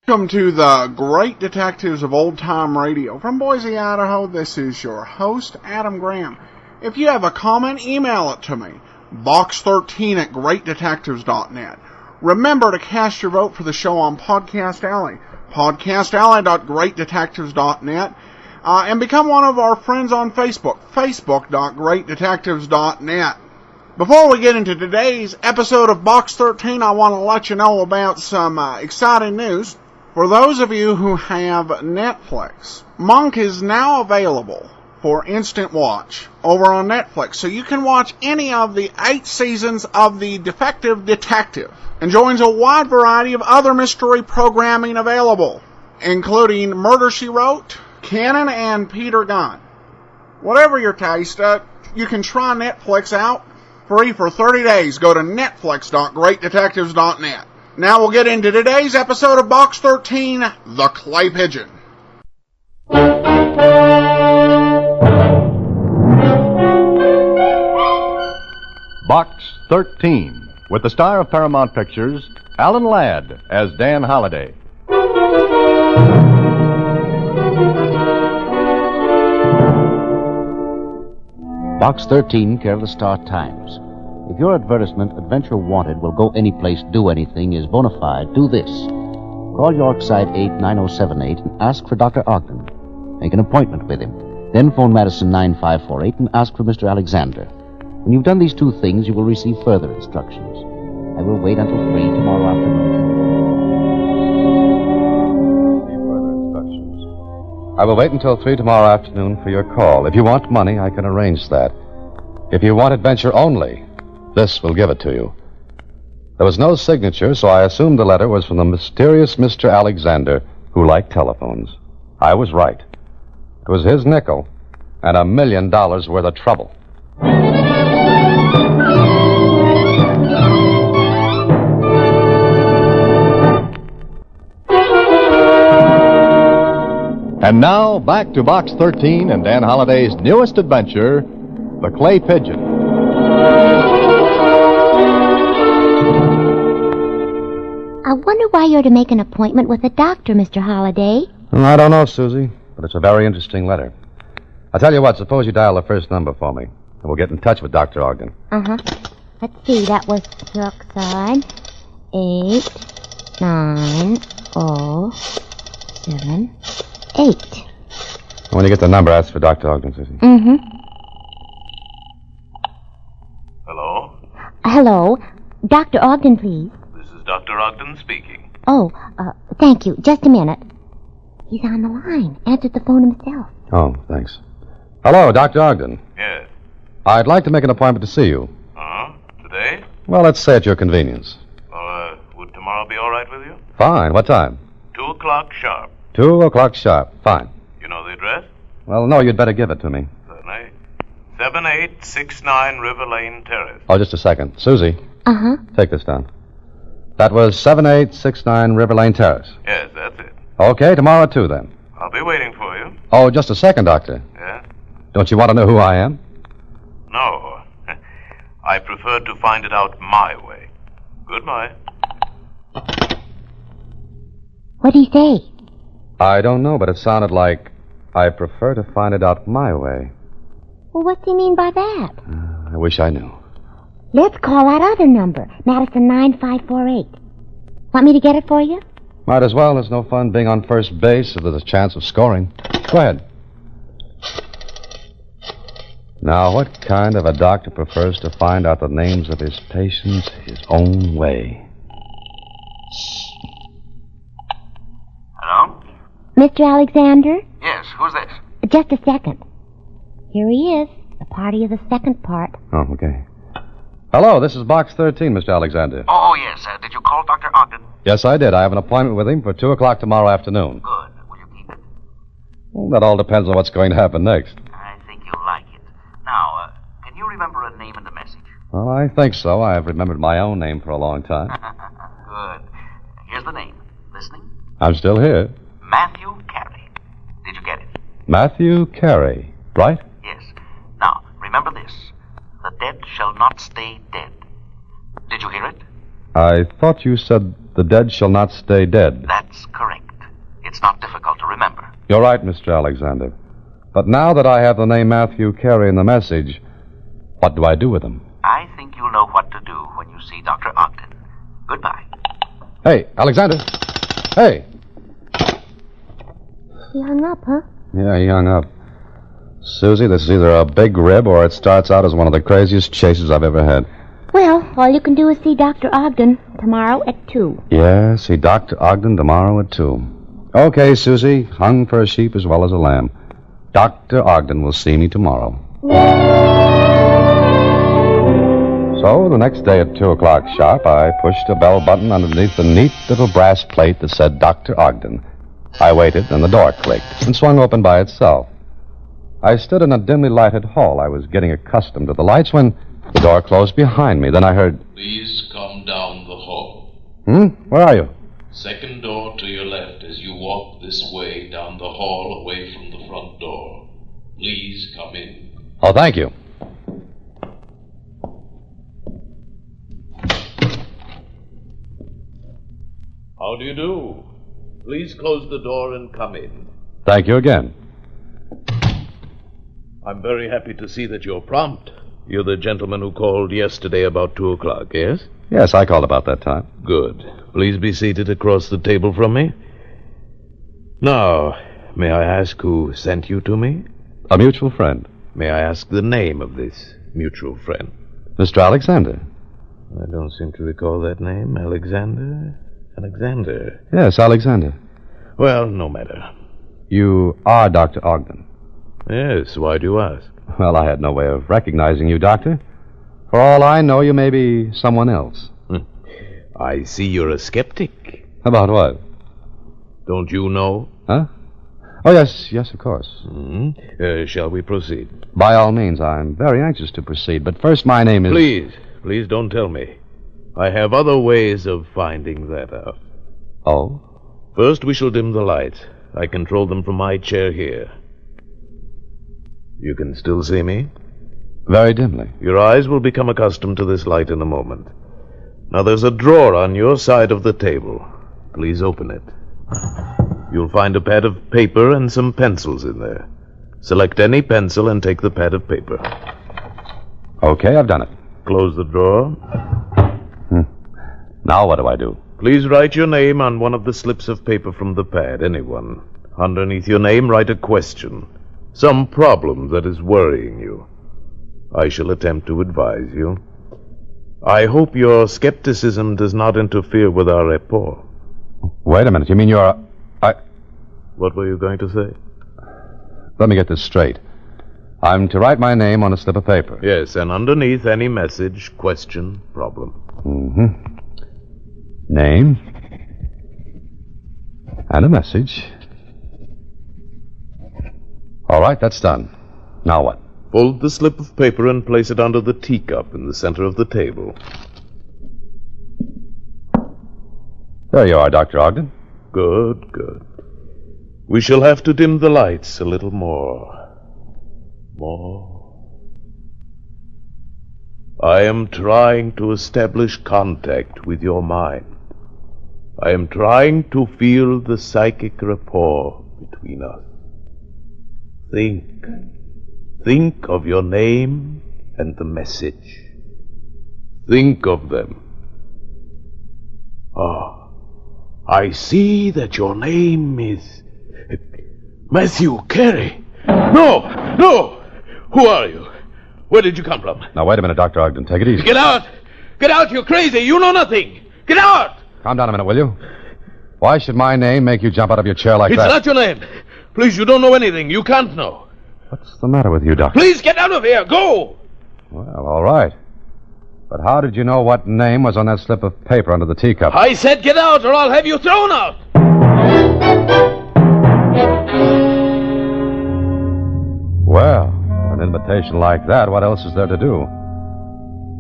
Welcome to the Great Detectives of Old Time Radio. From Boise, Idaho, this is your host, Adam Graham. If you have a comment, email it to me, box13@greatdetectives.net. Remember to cast your vote for the show on Podcast Alley, podcastalley.greatdetectives.net, and become one of our friends on Facebook, facebook.greatdetectives.net. Before we get into today's episode of Box 13, I want to let you know about some exciting news. For those of you who have Netflix, Monk is now available for instant watch over on Netflix, so you can watch any of the 8 seasons of The Defective Detective, and joins a wide variety of other mystery programming available, including Murder, She Wrote, Cannon, and Peter Gunn. Whatever your taste, you can try Netflix out free for 30 days. Go to netflix.greatdetectives.net. Now we'll get into today's episode of Box 13, The Clay Pigeon. Box 13, with the star of Paramount Pictures, Alan Ladd as Dan Holliday. Box 13, care of the Star Times. If your advertisement, Adventure Wanted, will go anyplace, do anything, is bona fide, do this. Call Yorkside 89078 and ask for Dr. Ogden. Make an appointment with him. Then phone Madison 9548 and ask for Mr. Alexander. When you've done these 2 things, you will receive further instructions. I will wait until 3 tomorrow afternoon. I will wait until 3 tomorrow afternoon for your call. If you want money, I can arrange that. If you want adventure only, this will give it to you. There was no signature, so I assumed the letter was from the mysterious Mr. Alexander, who liked telephones. I was right. It was his nickel and $1 million worth of trouble. And now, back to Box 13 and Dan Holliday's newest adventure, The Clay Pigeon. I wonder why you're to make an appointment with a doctor, Mr. Holliday. Well, I don't know, Susie, but it's a very interesting letter. I'll tell you what, suppose you dial the first number for me, and we'll get in touch with Dr. Ogden. Uh-huh. Let's see, that was Yorkside 89078. When you get the number, ask for Dr. Ogden, Susie. Mm-hmm. Hello? Hello. Dr. Ogden, please. This is Dr. Ogden speaking. Oh, thank you. Just a minute. He's on the line. Answered the phone himself. Oh, thanks. Hello, Dr. Ogden. Yes. I'd like to make an appointment to see you. Uh-huh. Today? Well, let's say at your convenience. Well, would tomorrow be all right with you? Fine. What time? 2 o'clock sharp. 2 o'clock sharp. Fine. You know the address? Well, no, you'd better give it to me. Certainly. 7869 River Lane Terrace. Oh, just a second. Susie. Uh-huh. Take this down. That was 7869 River Lane Terrace. Yes, that's it. Okay, tomorrow at 2 then. I'll be waiting for you. Oh, just a second, Doctor. Yes? Don't you want to know who I am? No. I prefer to find it out my way. Goodbye. What'd he say? I don't know, but it sounded like I prefer to find it out my way. Well, what's he mean by that? I wish I knew. Let's call that other number, Madison 9548. Want me to get it for you? Might as well. There's no fun being on first base if there's a chance of scoring. Go ahead. Now, what kind of a doctor prefers to find out the names of his patients his own way? Hello? Mr. Alexander? Yes, who's this? Just a second. Here he is, the party of the second part. Oh, okay. Hello, this is Box 13, Mr. Alexander. Oh, yes. Did you call Dr. Ogden? Yes, I did. I have an appointment with him for 2 o'clock tomorrow afternoon. Good. Will you keep it Well, that all depends on what's going to happen next. I think you'll like it. Now, can you remember a name and a message? Well, I think so. I've remembered my own name for a long time. Good. Here's the name. Listening? I'm still here. Matthew Carey. Did you get it? Matthew Carey, right? Yes. Now, remember this. The dead shall not stay dead. Did you hear it? I thought you said the dead shall not stay dead. That's correct. It's not difficult to remember. You're right, Mr. Alexander. But now that I have the name Matthew Carey in the message, what do I do with him? I think you'll know what to do when you see Dr. Ogden. Goodbye. Hey, Alexander. Hey. He hung up, huh? Yeah, he hung up. Susie, this is either a big rib or it starts out as one of the craziest chases I've ever had. Well, all you can do is see Dr. Ogden tomorrow at 2. Yeah, see Dr. Ogden tomorrow at 2. Okay, Susie, hung for a sheep as well as a lamb. Dr. Ogden will see me tomorrow. So, the next day at 2 o'clock sharp, I pushed a bell button underneath the neat little brass plate that said Dr. Ogden. I waited, and the door clicked and swung open by itself. I stood in a dimly lighted hall. I was getting accustomed to the lights when the door closed behind me. Then I heard... Please come down the hall. Where are you? Second door to your left as you walk this way down the hall away from the front door. Please come in. Oh, thank you. How do you do? Please close the door and come in. Thank you again. I'm very happy to see that you're prompt. You're the gentleman who called yesterday about 2 o'clock, yes? Yes, I called about that time. Good. Please be seated across the table from me. Now, may I ask who sent you to me? A mutual friend. May I ask the name of this mutual friend? Mr. Alexander. I don't seem to recall that name. Alexander? Alexander. Yes, Alexander. Well, no matter. You are Dr. Ogden. Yes, why do you ask? Well, I had no way of recognizing you, Doctor. For all I know, you may be someone else. I see you're a skeptic. About what? Don't you know? Huh? Oh, yes, of course. Shall we proceed? By all means, I'm very anxious to proceed, but first my name is... Please don't tell me. I have other ways of finding that out. Oh? First, we shall dim the lights. I control them from my chair here. You can still see me? Very dimly. Your eyes will become accustomed to this light in a moment. Now, there's a drawer on your side of the table. Please open it. You'll find a pad of paper and some pencils in there. Select any pencil and take the pad of paper. Okay, I've done it. Close the drawer. Now what do I do? Please write your name on one of the slips of paper from the pad, anyone. Underneath your name, write a question. Some problem that is worrying you. I shall attempt to advise you. I hope your skepticism does not interfere with our rapport. Wait a minute, you mean you're... What were you going to say? Let me get this straight. I'm to write my name on a slip of paper. Yes, and underneath any message, question, problem. Name. And a message. All right, that's done. Now what? Fold the slip of paper and place it under the teacup in the center of the table. There you are, Dr. Ogden. Good. We shall have to dim the lights a little more. I am trying to establish contact with your mind. I am trying to feel the psychic rapport between us. Think of your name and the message. Think of them. I see that your name is Matthew Carey. No! Who are you? Where did you come from? Now, wait a minute, Dr. Ogden. Take it easy. Get out! Get out, you're crazy! You know nothing! Get out! Calm down a minute, will you? Why should my name make you jump out of your chair like It's that? not your name. Please, you don't know anything. You can't know. What's the matter with you, Doctor? Please, get out of here! Go! Well, all right. But how did you know what name was on that slip of paper under the teacup? I said get out, or I'll have you thrown out! invitation like that, what else is there to do?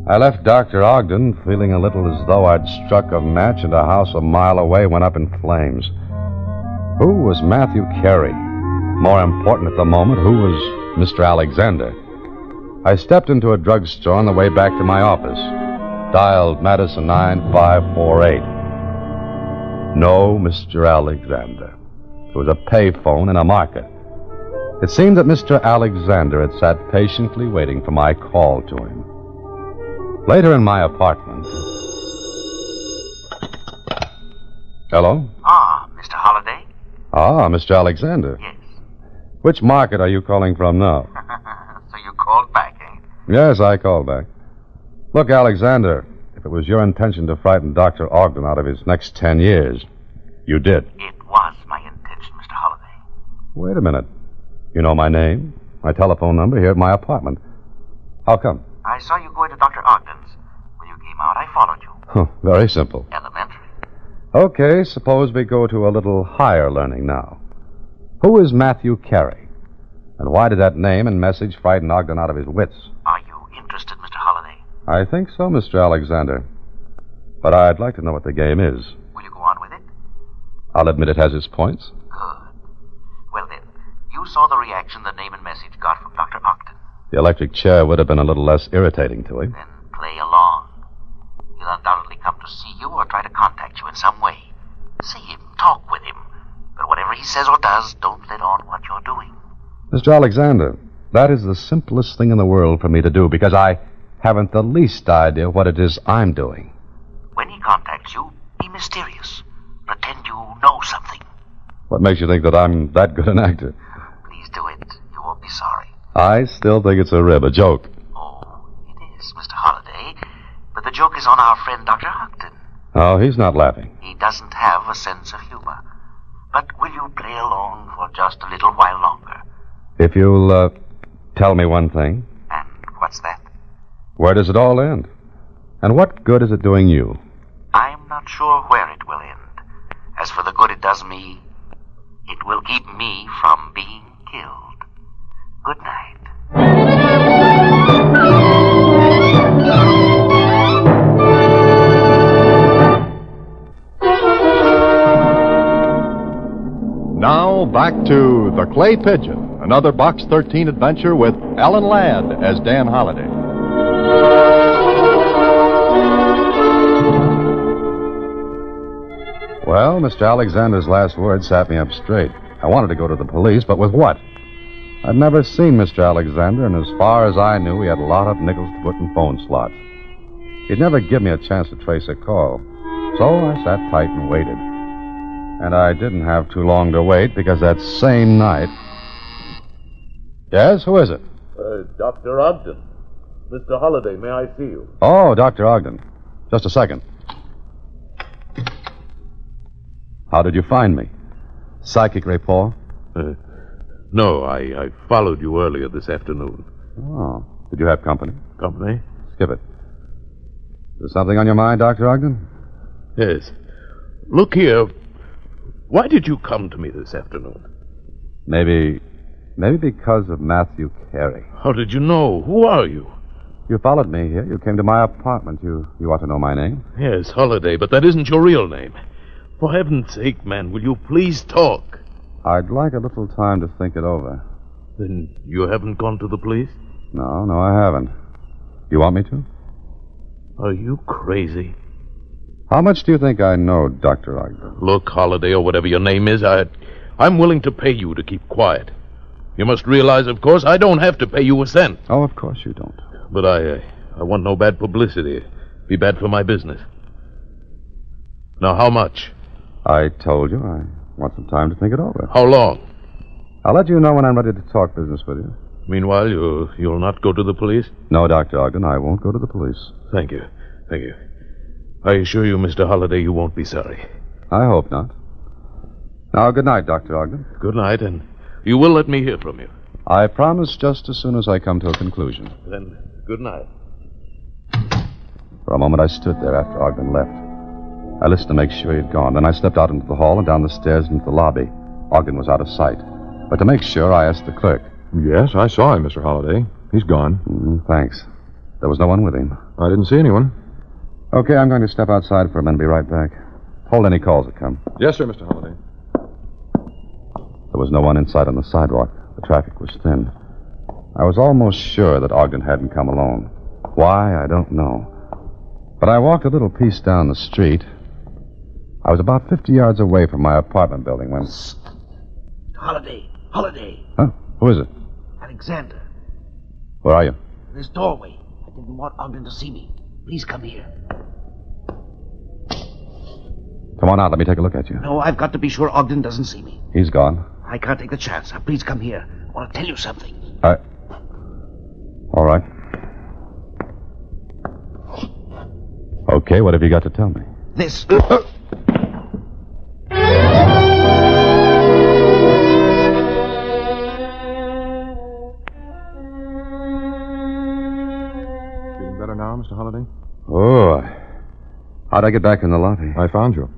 I left Dr. Ogden feeling a little as though I'd struck a match and a house a mile away went up in flames. Who was Matthew Carey? More important at the moment, who was Mr. Alexander? I stepped into a drugstore on the way back to my office. Dialed Madison 9548. No Mr. Alexander. It was a payphone in a market. It seemed that Mr. Alexander had sat patiently waiting for my call to him. Later in my apartment... Hello? Ah, Mr. Holliday? Ah, Mr. Alexander. Yes. Which market are you calling from now? So you called back, eh? Yes, I called back. Look, Alexander, if it was your intention to frighten Dr. Ogden out of his next 10 years, you did. It was my intention, Mr. Holliday. Wait a minute. You know my name, my telephone number here at my apartment. How come? I saw you going to Dr. Ogden's. When you came out, I followed you. Very simple. Elementary. Okay, suppose we go to a little higher learning now. Who is Matthew Carey? And why did that name and message frighten Ogden out of his wits? Are you interested, Mr. Holliday? I think so, Mr. Alexander. But I'd like to know what the game is. Will you go on with it? I'll admit it has its points. Good. Well, then, you saw the reaction the name and message got from Dr. Ogden. The electric chair would have been a little less irritating to him. Then play along. He'll undoubtedly come to see you or try to contact you in some way. See him, talk with him. But whatever he says or does, don't let on what you're doing. Mr. Alexander, that is the simplest thing in the world for me to do because I haven't the least idea what it is I'm doing. When he contacts you, be mysterious. Pretend you know something. What makes you think that I'm that good an actor? Please do it. You won't be sorry. I still think it's a rib, a joke. Oh, it is, Mr. Holliday. But the joke is on our friend Dr. Ogden. Oh, he's not laughing. He doesn't have a sense of humor. But will you play along for just a little while longer? If you'll, tell me one thing. And what's that? Where does it all end? And what good is it doing you? I'm not sure where it will end. As for the good it does me, it will keep me from being killed. Good night. Now back to The Clay Pigeon, another Box 13 adventure with Alan Ladd as Dan Holliday. Well, Mr. Alexander's last words sat me up straight. I wanted to go to the police, but with what? I'd never seen Mr. Alexander, and as far as I knew, he had a lot of nickels to put in phone slots. He'd never give me a chance to trace a call. So I sat tight and waited. And I didn't have too long to wait because that same night... Yes, who is it? Dr. Ogden. Mr. Holliday, may I see you? Oh, Dr. Ogden. Just a second. How did you find me? Psychic rapport? No, I followed you earlier this afternoon. Oh. Did you have company? Company? Skip it. Is there something on your mind, Dr. Ogden? Yes. Look here. Why did you come to me this afternoon? Maybe because of Matthew Carey. How did you know? Who are you? You followed me here. You came to my apartment. You ought to know my name. Yes, Holliday, but that isn't your real name. For heaven's sake, man, will you please talk? I'd like a little time to think it over. Then you haven't gone to the police? No, I haven't. You want me to? Are you crazy? How much do you think I know, Dr. Ogden? Look, Holliday, or whatever your name is, I'm willing to pay you to keep quiet. You must realize, of course, I don't have to pay you a cent. Oh, of course you don't. But I want no bad publicity. It'd be bad for my business. Now, how much? I told you I want some time to think it over. How long? I'll let you know when I'm ready to talk business with you. Meanwhile, you'll not go to the police? No, Dr. Ogden, I won't go to the police. Thank you. I assure you, Mr. Holliday, you won't be sorry. I hope not. Now, good night, Dr. Ogden. Good night, and you will let me hear from you. I promise just as soon as I come to a conclusion. Then, good night. For a moment, I stood there after Ogden left. I listened to make sure he had gone. Then I stepped out into the hall and down the stairs into the lobby. Ogden was out of sight. But to make sure, I asked the clerk. Yes, I saw him, Mr. Holliday. He's gone. Thanks. There was no one with him. I didn't see anyone. Okay, I'm going to step outside for a minute and be right back. Hold any calls that come. Yes, sir, Mr. Holliday. There was no one in sight on the sidewalk. The traffic was thin. I was almost sure that Ogden hadn't come alone. Why, I don't know. But I walked a little piece down the street. I was about 50 yards away from my apartment building when... Holiday. Huh? Who is it? Alexander. Where are you? In this doorway. I didn't want Ogden to see me. Please come here. Come on out. Let me take a look at you. No, I've got to be sure Ogden doesn't see me. He's gone. I can't take the chance. Now, please come here. I want to tell you something. All right. Okay, what have you got to tell me? This. Feeling better now, Mr. Holliday? Oh, how'd I get back in the lobby? I found you.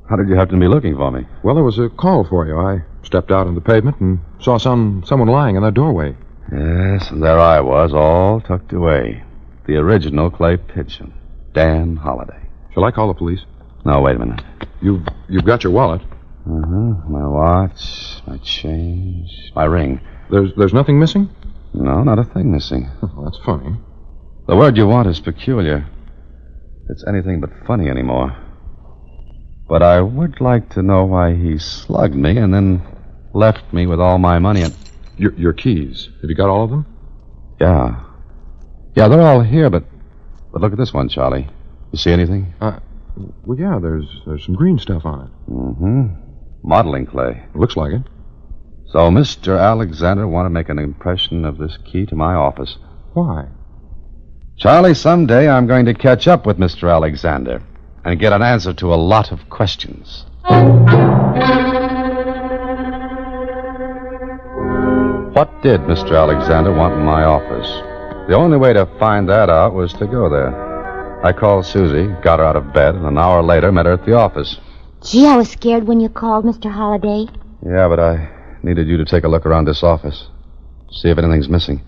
How did you happen to be looking for me? Well, there was a call for you. I stepped out on the pavement and saw someone lying in that doorway. Yes, and there I was, all tucked away. The original Clay Pigeon. Dan Holliday. Shall I call the police? No, wait a minute. You've got your wallet. My watch, my change, my ring. There's nothing missing? No, not a thing missing. Well, that's funny. The word you want is peculiar. It's anything but funny anymore. But I would like to know why he slugged me and then left me with all my money and... Your keys. Have you got all of them? Yeah. Yeah, they're all here, but look at this one, Charlie. You see anything? Well, yeah, there's some green stuff on it. Modeling clay. Looks like it. So Mr. Alexander wanted to make an impression of this key to my office. Why? Charlie, someday I'm going to catch up with Mr. Alexander and get an answer to a lot of questions. What did Mr. Alexander want in my office? The only way to find that out was to go there. I called Susie, got her out of bed, and an hour later met her at the office. Gee, I was scared when you called, Mr. Holliday. Yeah, but I needed you to take a look around this office. See if anything's missing.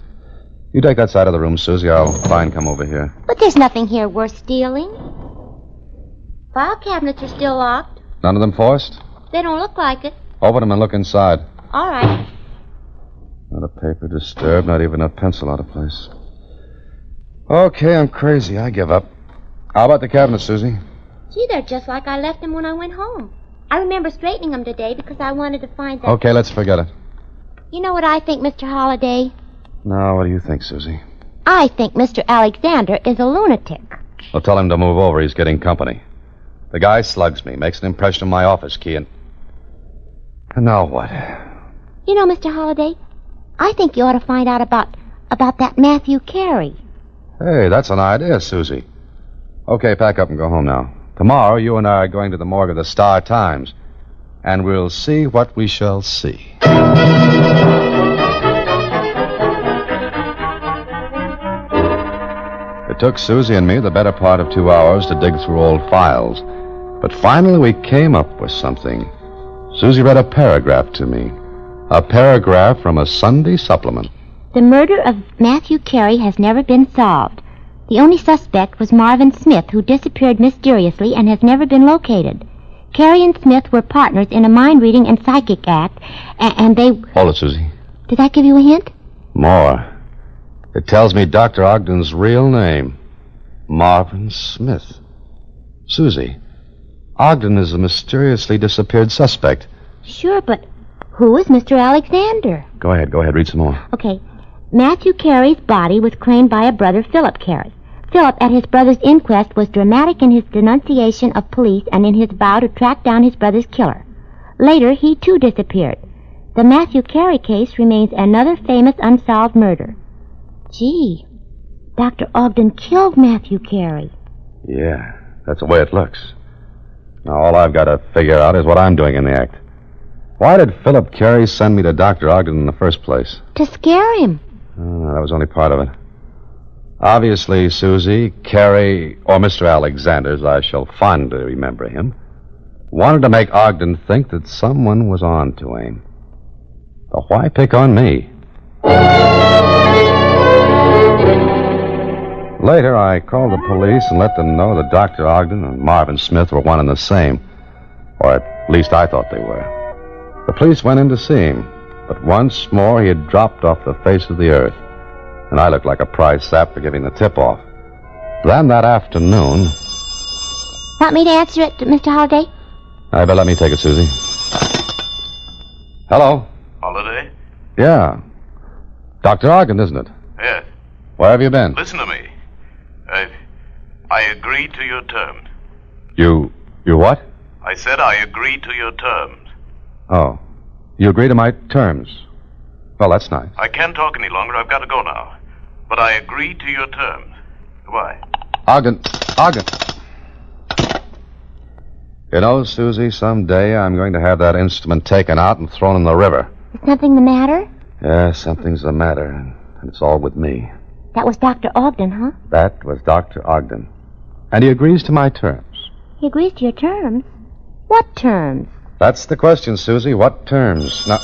You take that side of the room, Susie. I'll try and come over here. But there's nothing here worth stealing. File cabinets are still locked. None of them forced? They don't look like it. Open them and look inside. All right. Not a paper disturbed, not even a pencil out of place. Okay, I'm crazy. I give up. How about the cabinets, Susie? Gee, they're just like I left them when I went home. I remember straightening them today because I wanted to find that... Okay, let's forget it. You know what I think, Mr. Holliday? Now, what do you think, Susie? I think Mr. Alexander is a lunatic. Well, tell him to move over. He's getting company. The guy slugs me, makes an impression on my office key, and now what? You know, Mr. Holliday, I think you ought to find out about that Matthew Carey. Hey, that's an idea, Susie. Okay, pack up and go home now. Tomorrow, you and I are going to the morgue of the Star-Times, and we'll see what we shall see. It took Susie and me the better part of 2 hours to dig through old files. But finally we came up with something. Susie read a paragraph to me. A paragraph from a Sunday supplement. The murder of Matthew Carey has never been solved. The only suspect was Marvin Smith, who disappeared mysteriously and has never been located. Carey and Smith were partners in a mind-reading and psychic act, and they... Hold it, Susie. Did that give you a hint? More. It tells me Dr. Ogden's real name. Marvin Smith. Susie, Ogden is a mysteriously disappeared suspect. Sure, but who is Mr. Alexander? Go ahead, read some more. Okay. Matthew Carey's body was claimed by a brother, Philip Carey. Philip, at his brother's inquest, was dramatic in his denunciation of police and in his vow to track down his brother's killer. Later, he too disappeared. The Matthew Carey case remains another famous unsolved murder. Gee, Dr. Ogden killed Matthew Carey. Yeah, that's the way it looks. Now, all I've got to figure out is what I'm doing in the act. Why did Philip Carey send me to Dr. Ogden in the first place? To scare him. Oh, that was only part of it. Obviously, Susie, Carey, or Mr. Alexander, as I shall fondly remember him, wanted to make Ogden think that someone was on to him. But why pick on me? Later, I called the police and let them know that Dr. Ogden and Marvin Smith were one and the same. Or at least I thought they were. The police went in to see him, but once more he had dropped off the face of the earth, and I looked like a prize sap for giving the tip-off. Then that afternoon... Want me to answer it, Mr. Holliday? I bet let me take it, Susie. Hello? Holiday? Yeah. Dr. Ogden, isn't it? Yes. Where have you been? Listen to me. I agree to your terms. You what? I said I agree to your terms. Oh. You agree to my terms? Well, that's nice. I can't talk any longer. I've got to go now. But I agree to your terms. Goodbye. Ogden. You know, Susie, someday I'm going to have that instrument taken out and thrown in the river. Is something the matter? Yeah, something's the matter, and it's all with me. That was Dr. Ogden, huh? That was Dr. Ogden. And he agrees to my terms. He agrees to your terms? What terms? That's the question, Susie. What terms? Now...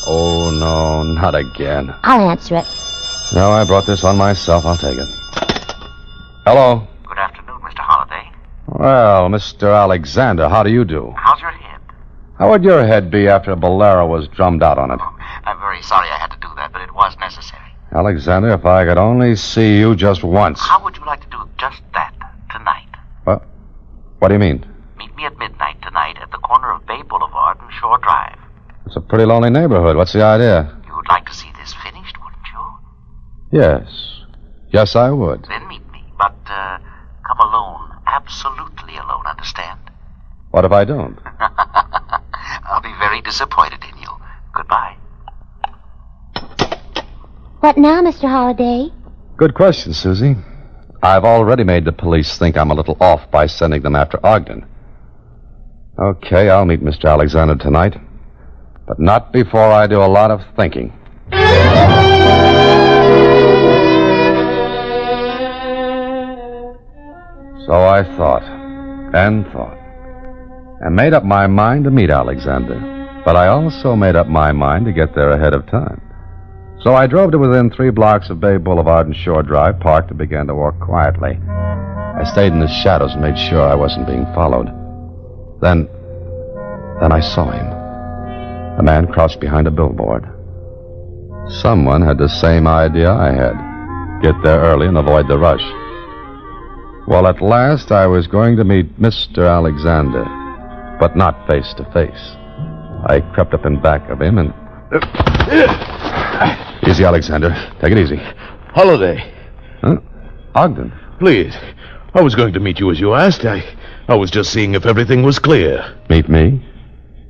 Oh, no, not again. I'll answer it. No, I brought this on myself. I'll take it. Hello? Good afternoon, Mr. Holliday. Well, Mr. Alexander, how do you do? How's your head? How would your head be after a bolero was drummed out on it? I'm very sorry I had to do that, but it was necessary. Alexander, if I could only see you just once. How would you like to do just that tonight? What do you mean? Meet me at midnight tonight at the corner of Bay Boulevard and Shore Drive. It's a pretty lonely neighborhood. What's the idea? You would like to see this finished, wouldn't you? Yes. Yes, I would. Then meet me, but come alone. Absolutely alone, understand? What if I don't? I'll be very disappointed in you. Goodbye. What now, Mr. Holliday? Good question, Susie. I've already made the police think I'm a little off by sending them after Ogden. Okay, I'll meet Mr. Alexander tonight, but not before I do a lot of thinking. So I thought, and made up my mind to meet Alexander, but I also made up my mind to get there ahead of time. So I drove to within 3 blocks of Bay Boulevard and Shore Drive, parked, and began to walk quietly. I stayed in the shadows and made sure I wasn't being followed. Then I saw him. A man crouched behind a billboard. Someone had the same idea I had. Get there early and avoid the rush. Well, at last I was going to meet Mr. Alexander, but not face to face. I crept up in back of him and... Easy, Alexander. Take it easy. Holiday. Huh? Ogden. Please. I was going to meet you as you asked. I was just seeing if everything was clear. Meet me?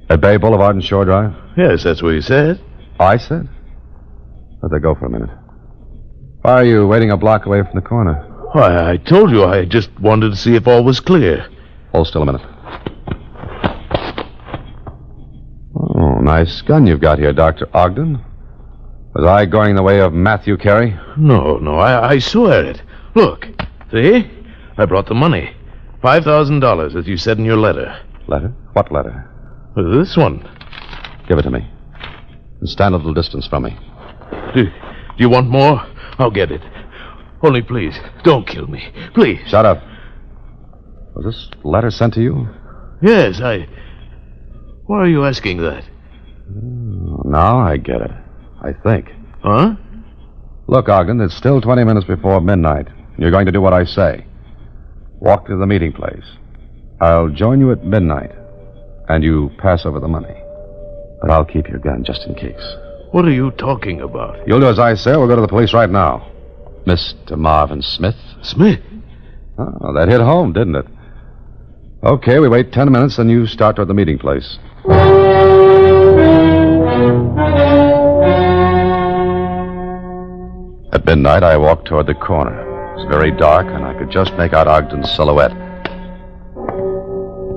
At Bay Boulevard and Shore Drive? Yes, that's what you said. I said? Let that go for a minute. Why are you waiting a block away from the corner? Why, I told you I just wanted to see if all was clear. Hold still a minute. Oh, nice gun you've got here, Dr. Ogden. Was I going the way of Matthew Carey? No, I swear it. Look, see? I brought the money. $5,000, as you said in your letter. Letter? What letter? This one. Give it to me. And stand a little distance from me. Do you want more? I'll get it. Only please, don't kill me. Please. Shut up. Was this letter sent to you? Yes, Why are you asking that? Now I get it. I think. Huh? Look, Ogden, it's still 20 minutes before midnight. You're going to do what I say. Walk to the meeting place. I'll join you at midnight, and you pass over the money. But I'll keep your gun just in case. What are you talking about? You'll do as I say, or we'll go to the police right now. Mr. Marvin Smith. Smith? Oh, that hit home, didn't it? Okay, we wait 10 minutes, and you start toward the meeting place. At midnight, I walked toward the corner. It was very dark, and I could just make out Ogden's silhouette.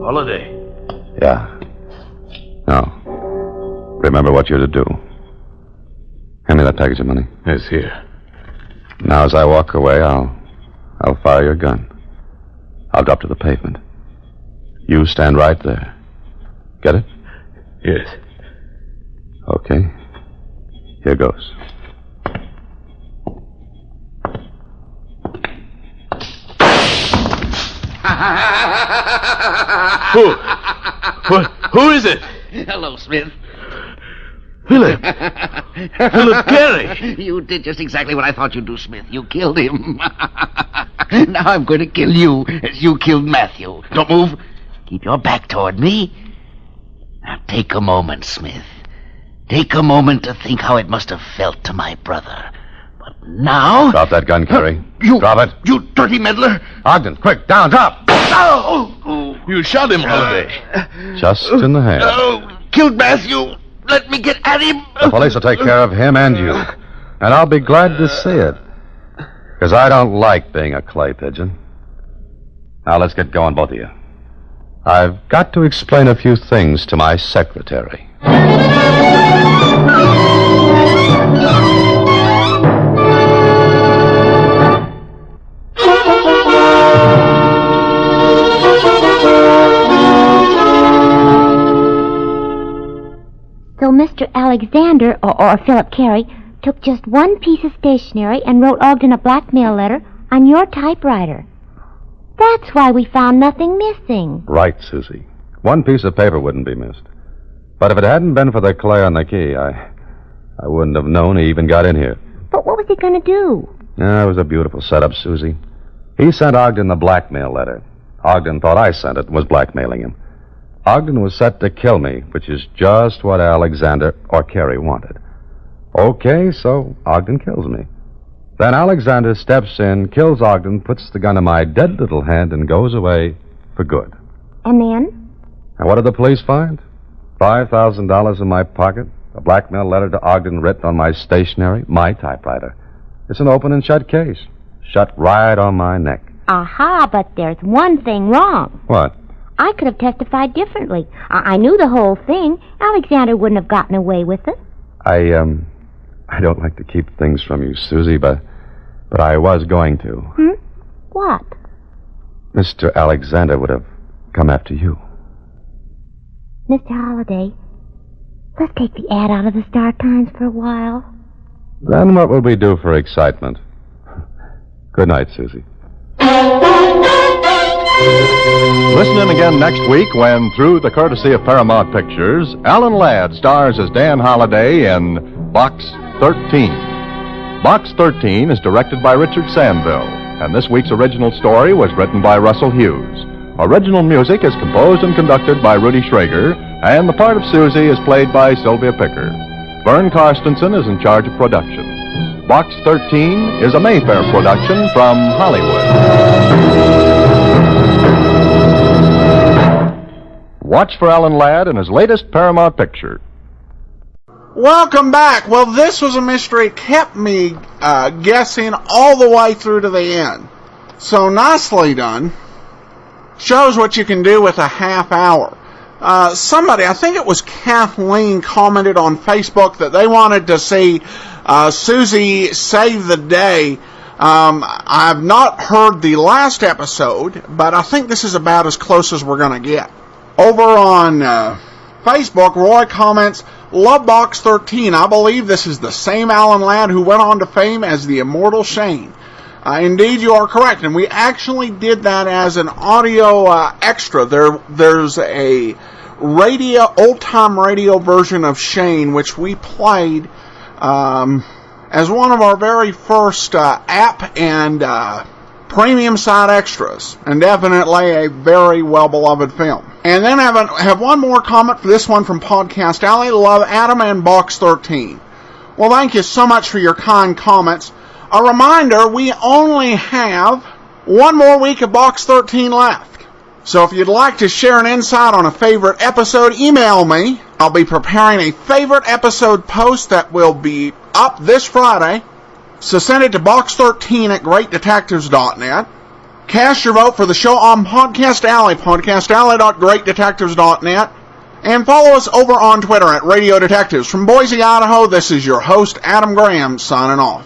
Holiday. Yeah. Now, remember what you're to do. Hand me that package of money. Yes, here. Now, as I walk away, I'll fire your gun. I'll drop to the pavement. You stand right there. Get it? Yes. Okay. Here goes. Who is it? Hello, Smith. Philip. Philip Carey. You did just exactly what I thought you'd do, Smith. You killed him. Now I'm going to kill you as you killed Matthew. Don't move. Keep your back toward me. Now take a moment, Smith. Take a moment to think how it must have felt to my brother. But now... Drop that gun, Carey. Drop it. You dirty meddler. Ogden, quick, down, drop. Oh! You shot him, Holiday. Just in the head. Oh, killed Matthew. Let me get at him. The police will take care of him and you. And I'll be glad to see it. Because I don't like being a clay pigeon. Now let's get going, both of you. I've got to explain a few things to my secretary. So Mr. Alexander, or Philip Carey, took just one piece of stationery and wrote Ogden a blackmail letter on your typewriter. That's why we found nothing missing. Right, Susie. One piece of paper wouldn't be missed. But if it hadn't been for the clay on the key, I wouldn't have known he even got in here. But what was he going to do? Yeah, it was a beautiful setup, Susie. He sent Ogden the blackmail letter. Ogden thought I sent it and was blackmailing him. Ogden was set to kill me, which is just what Alexander or Carey wanted. Okay, so Ogden kills me. Then Alexander steps in, kills Ogden, puts the gun in my dead little hand, and goes away for good. And then? And what did the police find? $5,000 in my pocket, a blackmail letter to Ogden written on my stationery, my typewriter. It's an open and shut case. Shut right on my neck. Aha, but there's one thing wrong. What? I could have testified differently. I knew the whole thing. Alexander wouldn't have gotten away with it. I don't like to keep things from you, Susie, but I was going to. What? Mr. Alexander would have come after you. Mr. Holliday, let's take the ad out of the Star Times for a while. Then what will we do for excitement? Good night, Susie. Listen in again next week when, through the courtesy of Paramount Pictures, Alan Ladd stars as Dan Holliday in Box 13. Box 13 is directed by Richard Sandville, and this week's original story was written by Russell Hughes. Original music is composed and conducted by Rudy Schrager, and the part of Susie is played by Sylvia Picker. Vern Carstensen is in charge of production. Box 13 is a Mayfair production from Hollywood. Watch for Alan Ladd in his latest Paramount picture. Welcome back. Well, this was a mystery. It kept me guessing all the way through to the end. So nicely done. Shows what you can do with a half hour. Somebody, I think it was Kathleen, commented on Facebook that they wanted to see Susie save the day. I've not heard the last episode, but I think this is about as close as we're going to get. Over on Facebook, Roy comments, "Love Box 13. I believe this is the same Alan Ladd who went on to fame as the immortal Shane." Indeed, you are correct, and we actually did that as an audio extra. There's a old-time radio version of Shane, which we played as one of our very first app and premium side extras, and definitely a very well-beloved film. And then have one more comment for this one from Podcast Alley. Love Adam and Box 13. Well, thank you so much for your kind comments. A reminder, we only have one more week of Box 13 left. So if you'd like to share an insight on a favorite episode, email me. I'll be preparing a favorite episode post that will be up this Friday. So send it to box13@greatdetectives.net. Cast your vote for the show on Podcast Alley, podcastalley.greatdetectives.net. And follow us over on Twitter at Radio Detectives. From Boise, Idaho, this is your host, Adam Graham, signing off.